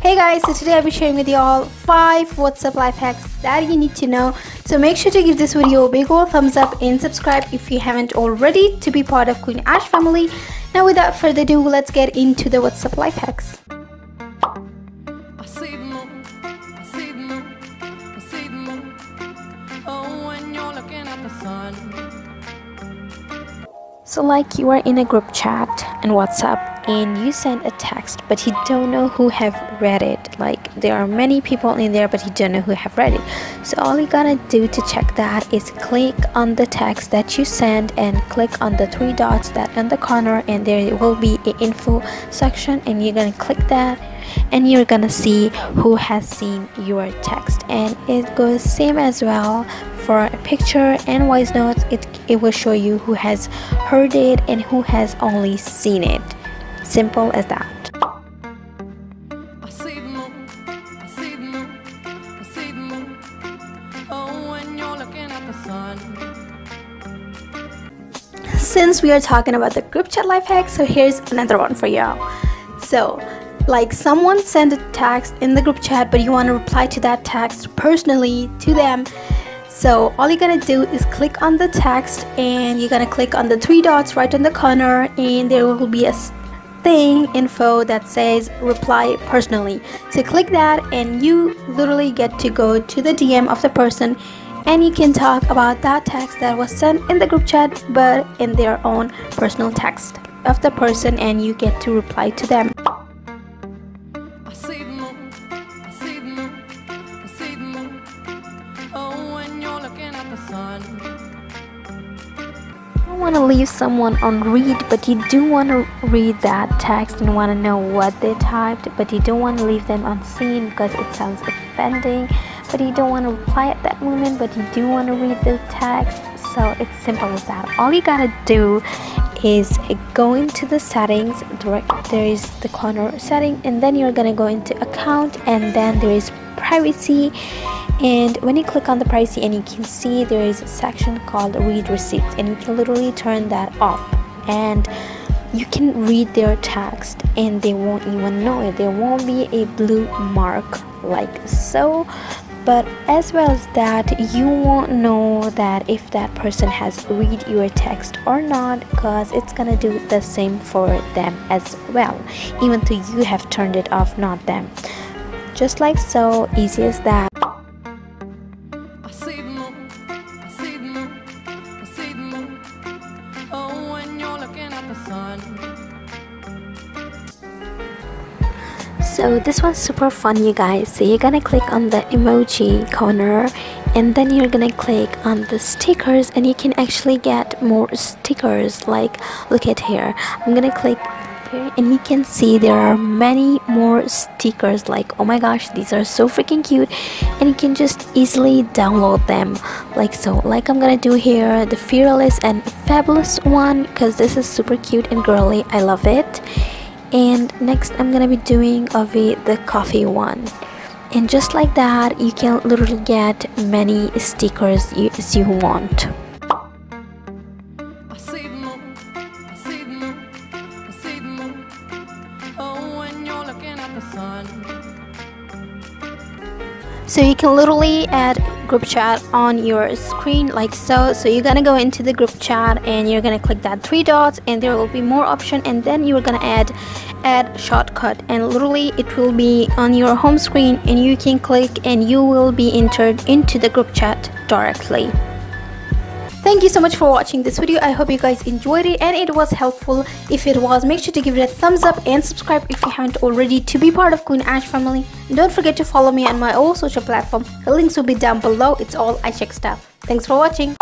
Hey guys, so today I'll be sharing with you all 5 WhatsApp life hacks that you need to know. So make sure to give this video a big old thumbs up and subscribe if you haven't already to be part of Queen Ash family. Now without further ado, let's get into the WhatsApp life hacks. So like you are in a group chat in WhatsApp and you send a text but you don't know who have read it. Like there are many people in there but you don't know who have read it. So all you gotta do to check that is click on the text that you send and click on the 3 dots that in the corner, and there will be an info section, and you're gonna click that and you're gonna see who has seen your text. And it goes same as well for a picture and voice notes. It will show you who has heard it and who has only seen it. Simple as that. Since we are talking about the group chat life hack, so here's another one for y'all. So like someone sent a text in the group chat but you want to reply to that text personally to them. So all you're gonna do is click on the text and you're gonna click on the 3 dots right in the corner, and there will be a thing info that says reply personally. So click that and you literally get to go to the DM of the person, and you can talk about that text that was sent in the group chat but in their own personal text of the person, and you get to reply to them. You want to leave someone on read, but you do want to read that text and want to know what they typed, but you don't want to leave them unseen because it sounds offending. But you don't want to reply at that moment, but you do want to read the text. So it's simple as that. All you gotta do is go into the settings. There is the corner setting, and then you're gonna go into account, and then there is privacy. And when you click on the privacy, and you can see there is a section called read receipts, and you can literally turn that off, and you can read their text and they won't even know it. There won't be a blue mark like so. But as well as that, you won't know that if that person has read your text or not, because it's gonna do the same for them as well, even though you have turned it off, not them. Just like so, easy as that. So this one's super fun, you guys. So you're gonna click on the emoji corner, and then you're gonna click on the stickers, and you can actually get more stickers. Like look at here, I'm gonna click here and you can see there are many more stickers. Like oh my gosh, these are so freaking cute, and you can just easily download them like so. Like I'm gonna do here the fearless and fabulous one because this is super cute and girly. I love it. And next I'm gonna be doing the coffee one, and just like that you can literally get many stickers as you want. So you can literally add group chat on your screen like so. So you're gonna go into the group chat and you're gonna click that 3 dots, and there will be more option, and then you're gonna add shortcut, and literally it will be on your home screen, and you can click and you will be entered into the group chat directly. Thank you so much for watching this video. I hope you guys enjoyed it and it was helpful. If it was, make sure to give it a thumbs up and subscribe if you haven't already to be part of Queen Ash family. And don't forget to follow me on my all social platforms. The links will be down below. It's all Aisha Style. Thanks for watching.